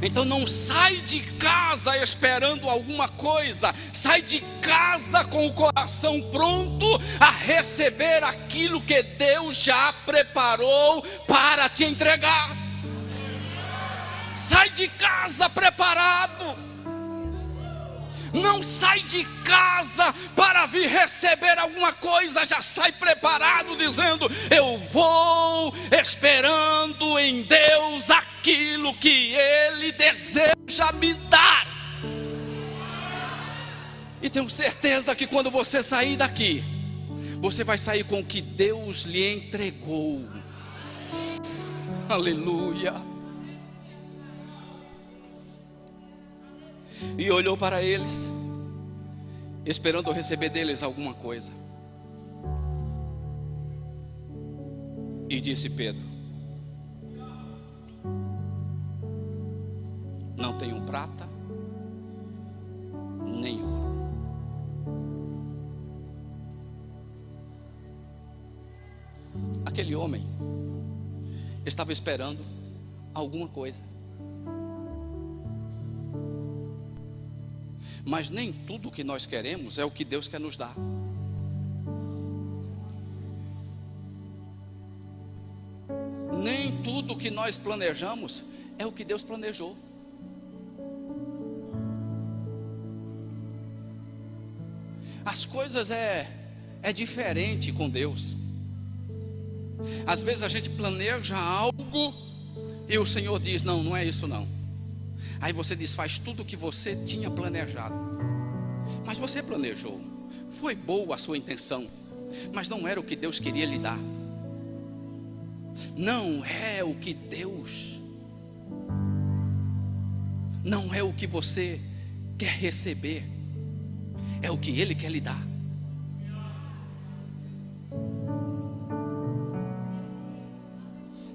Então não sai de casa esperando alguma coisa. Sai de casa com o coração pronto a receber aquilo que Deus já preparou para te entregar. Sai de casa preparado. Não sai de casa para vir receber alguma coisa. Já sai preparado dizendo: eu vou esperando em Deus aquilo que Ele deseja me dar. E tenho certeza que quando você sair daqui, você vai sair com o que Deus lhe entregou. Aleluia. E olhou para eles, esperando receber deles alguma coisa. E disse Pedro: não tenho prata nem ouro. Aquele homem estava esperando alguma coisa. Mas nem tudo o que nós queremos é o que Deus quer nos dar. Nem tudo o que nós planejamos é o que Deus planejou. As coisas é diferente com Deus. Às vezes a gente planeja algo e o Senhor diz: não, não é isso não. Aí você desfaz tudo o que você tinha planejado. Mas você planejou, foi boa a sua intenção, mas não era o que Deus queria lhe dar. Não é o que Deus, não é o que você quer receber, é o que Ele quer lhe dar.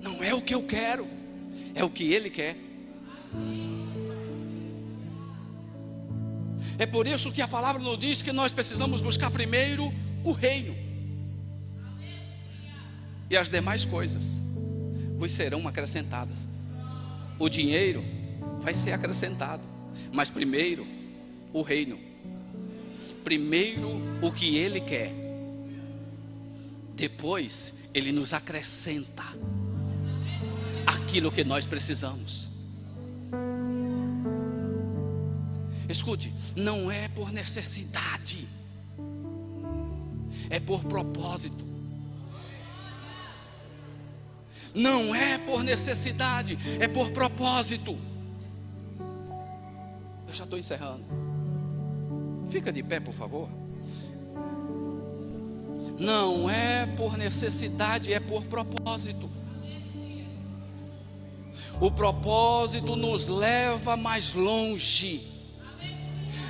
Não é o que eu quero, é o que Ele quer. É por isso que a palavra nos diz que nós precisamos buscar primeiro o reino, e as demais coisas vos serão acrescentadas. O dinheiro vai ser acrescentado, mas primeiro o reino, primeiro o que Ele quer, depois Ele nos acrescenta aquilo que nós precisamos. Escute, não é por necessidade, é por propósito. Não é por necessidade, é por propósito. Eu já estou encerrando. Fica de pé, por favor. Não é por necessidade, é por propósito. O propósito nos leva mais longe.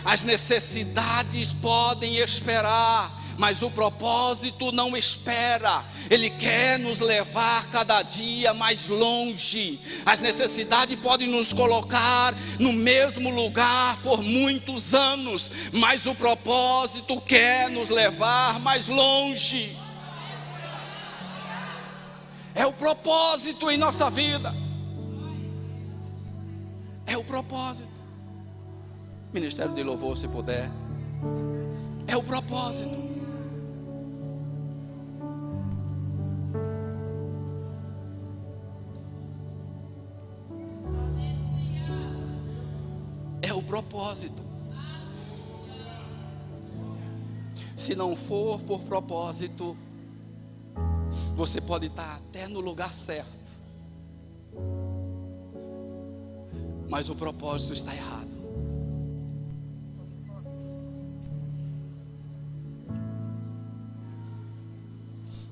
As necessidades podem esperar, mas o propósito não espera. Ele quer nos levar cada dia mais longe. As necessidades podem nos colocar no mesmo lugar por muitos anos, mas o propósito quer nos levar mais longe. É o propósito em nossa vida. É o propósito. Ministério de Louvor, se puder. É o propósito. É o propósito. Se não for por propósito, você pode estar até no lugar certo, mas o propósito está errado.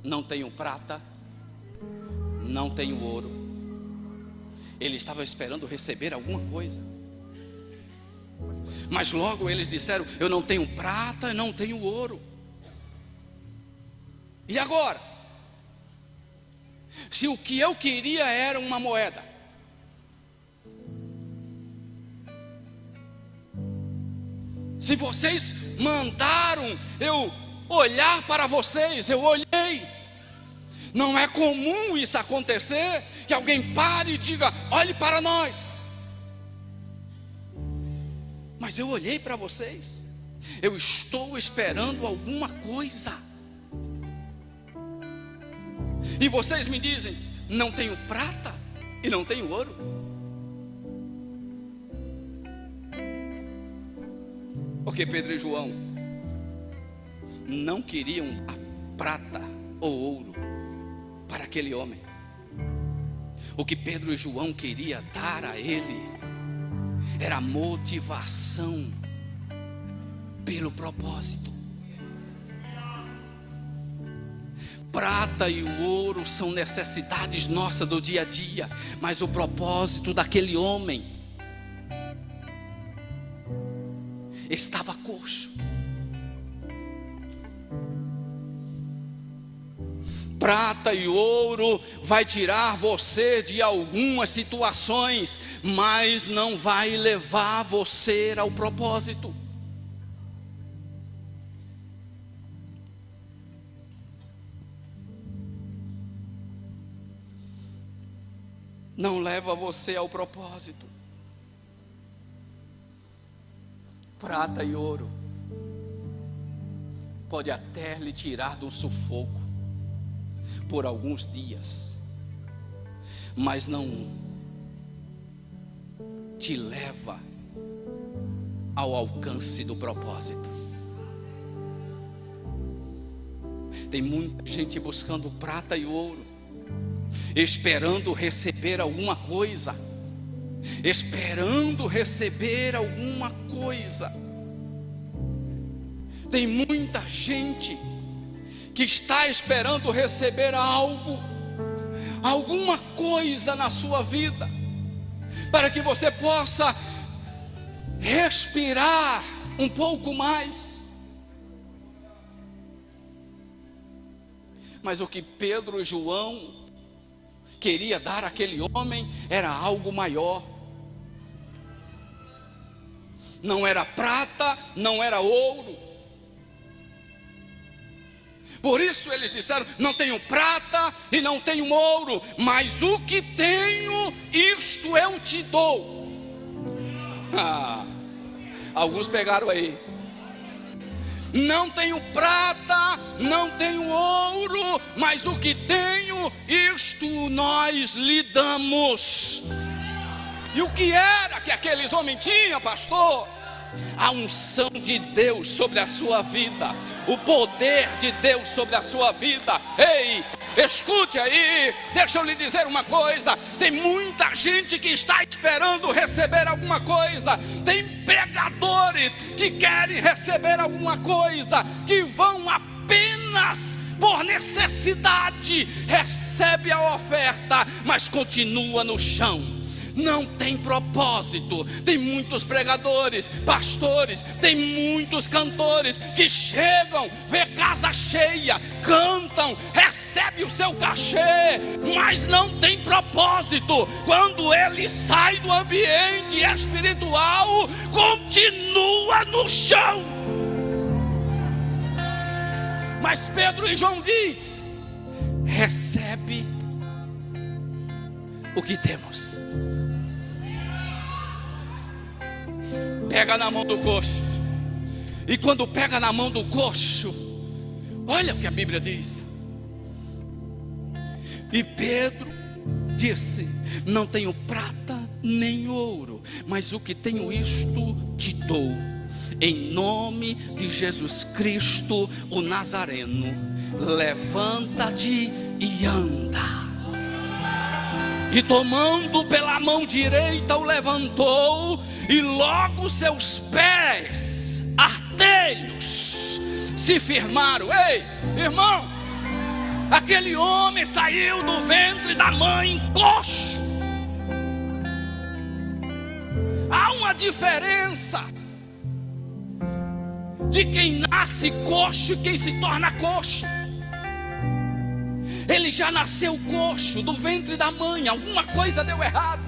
Não tenho prata, não tenho ouro. Ele estava esperando receber alguma coisa, mas logo eles disseram: eu não tenho prata, não tenho ouro. E agora? Se o que eu queria era uma moeda, se vocês mandaram eu olhar para vocês, eu olhei. Não é comum isso acontecer, que alguém pare e diga: olhe para nós. Mas eu olhei para vocês. Eu estou esperando alguma coisa. E vocês me dizem: não tenho prata e não tenho ouro. Porque Pedro e João não queriam a prata ou ouro para aquele homem. O que Pedro e João queria dar a ele era motivação pelo propósito. Prata e o ouro são necessidades nossas do dia a dia, mas o propósito daquele homem estava coxo. Prata e ouro vai tirar você de algumas situações, mas não vai levar você ao propósito. Não leva você ao propósito. Prata e ouro pode até lhe tirar do sufoco por alguns dias, mas não te leva ao alcance do propósito. Tem muita gente buscando prata e ouro, esperando receber alguma coisa, esperando receber alguma coisa. Tem muita gente que está esperando receber algo, alguma coisa na sua vida, para que você possa respirar um pouco mais. Mas o que Pedro e João queria dar àquele homem era algo maior. não era prata, não era ouro. Por isso eles disseram: não tenho prata e não tenho ouro, mas o que tenho, isto eu te dou. Alguns pegaram aí. Não tenho prata, não tenho ouro, mas o que tenho, isto nós lhe damos. E o que era que aqueles homens tinham, pastor? A unção de Deus sobre a sua vida, o poder de Deus sobre a sua vida. Ei, escute aí, deixa eu lhe dizer uma coisa: tem muita gente que está esperando receber alguma coisa, tem pregadores que querem receber alguma coisa, que vão apenas por necessidade, recebe a oferta, mas continua no chão. Não tem propósito. Tem muitos pregadores, pastores, tem muitos cantores que chegam, vê casa cheia, cantam, recebe o seu cachê, mas não tem propósito. Quando ele sai do ambiente espiritual, continua no chão. Mas Pedro e João diz: recebe o que temos. Pega na mão do coxo. E quando pega na mão do coxo, olha o que a Bíblia diz. E Pedro disse: não tenho prata nem ouro, mas o que tenho, isto te dou. Em nome de Jesus Cristo, o Nazareno, levanta-te e anda. E tomando pela mão direita, o levantou, e logo seus pés artelhos se firmaram. Ei, irmão, aquele homem saiu do ventre da mãe coxo. Há uma diferença de quem nasce coxo e quem se torna coxo. Ele já nasceu coxo do ventre da mãe, alguma coisa deu errado.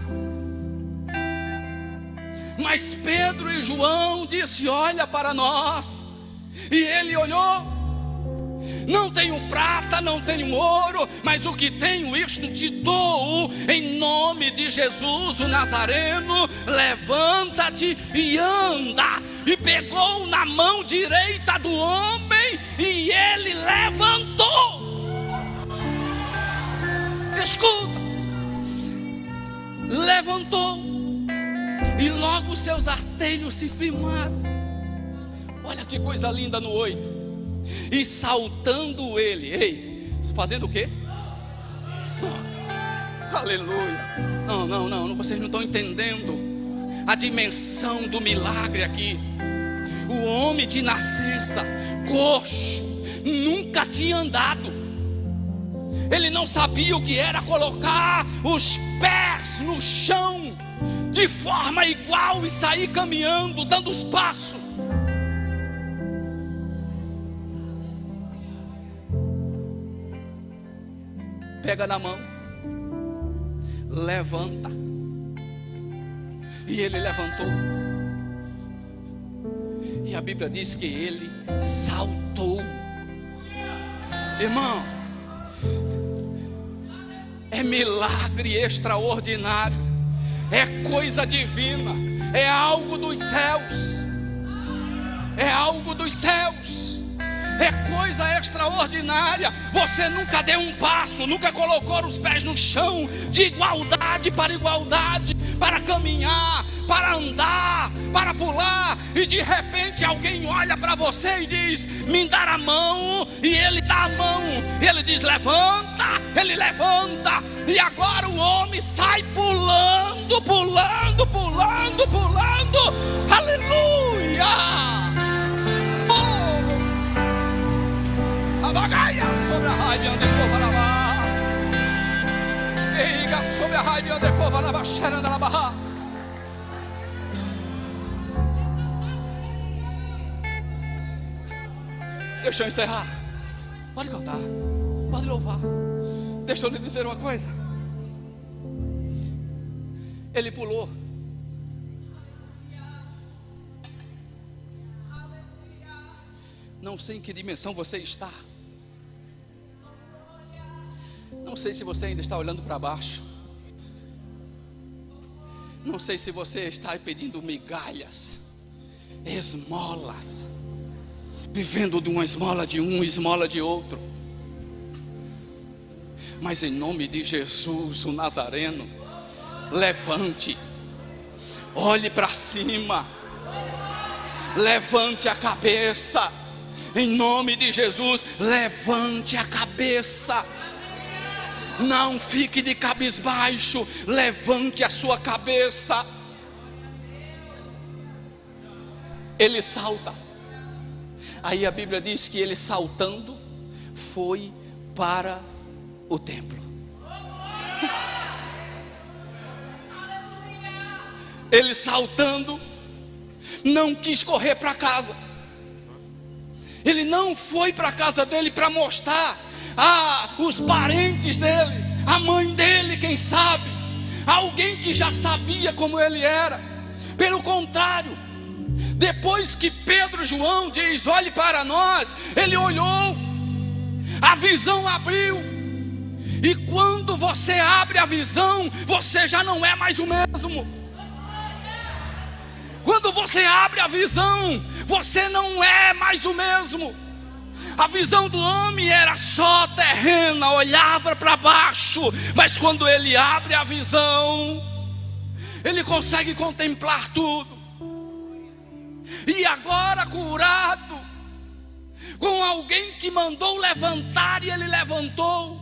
Mas Pedro e João disse: olha para nós. E ele olhou: não tenho prata, não tenho ouro, mas o que tenho, isto te dou. Em nome de Jesus, o Nazareno, levanta-te e anda. E pegou na mão direita do homem, e ele levantou. Escuta, levantou, e logo seus artelhos se firmaram. Olha que coisa linda no 8. E saltando ele, ei, fazendo o quê? Aleluia. Não, vocês não estão entendendo a dimensão do milagre aqui. O homem de nascença, coxo, nunca tinha andado. Ele não sabia o que era colocar os pés no chão de forma igual e sair caminhando, dando os passos. Pega na mão, levanta. E ele levantou. E a Bíblia diz que ele saltou. Irmão, é milagre extraordinário, é coisa divina, é algo dos céus, é algo dos céus, é coisa extraordinária. Você nunca deu um passo, nunca colocou os pés no chão, de igualdade para igualdade, para caminhar, para andar, para pular, e de repente alguém olha para você e diz: me dá a mão, e ele dá a mão, e ele diz: levanta, ele levanta, e agora o homem sai pulando, pulando, pulando, pulando. Aleluia! Oh! Abagaia sobre a raiva de Covarabá, eiga sobre a raiva de Covarabá, cheira da barra. Deixa eu encerrar. Pode cantar, pode louvar. Deixa eu lhe dizer uma coisa. Ele pulou. Não sei em que dimensão você está. Não sei se você ainda está olhando para baixo. Não sei se você está pedindo migalhas, esmolas, vivendo de uma esmola de um, esmola de outro. Mas em nome de Jesus, o Nazareno, levante, olhe para cima, levante a cabeça. Em nome de Jesus, levante a cabeça. Não fique de cabisbaixo, levante a sua cabeça. Ele salta. Aí a Bíblia diz que ele saltando foi para o templo. Ele saltando não quis correr para casa. Ele não foi para a casa dele para mostrar os parentes dele, a mãe dele, quem sabe, alguém que já sabia como ele era. Pelo contrário, depois que Pedro e João diz: olhe para nós, ele olhou, a visão abriu. E quando você abre a visão, você já não é mais o mesmo. Quando você abre a visão, você não é mais o mesmo. A visão do homem era só terrena, olhava para baixo. Mas quando ele abre a visão, ele consegue contemplar tudo. E agora curado, com alguém que mandou levantar e ele levantou.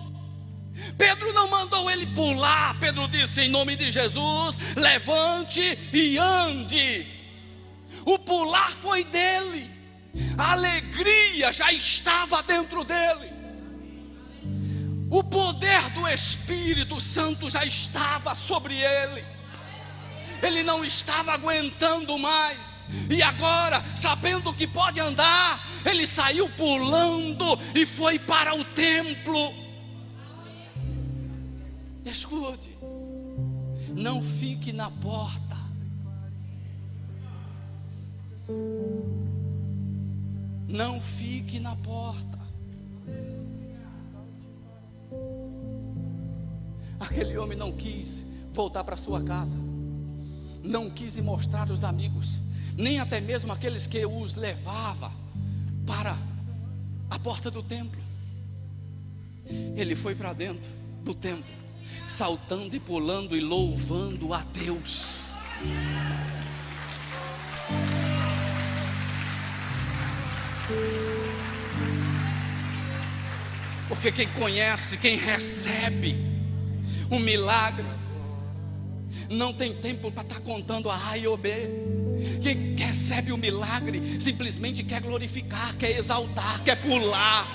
Pedro não mandou ele pular. Pedro disse: em nome de Jesus, levante e ande. O pular foi dele. A alegria já estava dentro dele. O poder do Espírito Santo já estava sobre ele. Ele não estava aguentando mais. E agora, sabendo que pode andar, ele saiu pulando e foi para o templo. Escute, não fique na porta. Não fique na porta. Aquele homem não quis voltar para sua casa, não quis ir mostrar aos amigos, nem até mesmo aqueles que os levava para a porta do templo. Ele foi para dentro do templo, saltando e pulando e louvando a Deus. Porque quem conhece, quem recebe um milagre, não tem tempo para estar contando a A e o B. Quem recebe o milagre simplesmente quer glorificar, quer exaltar, quer pular.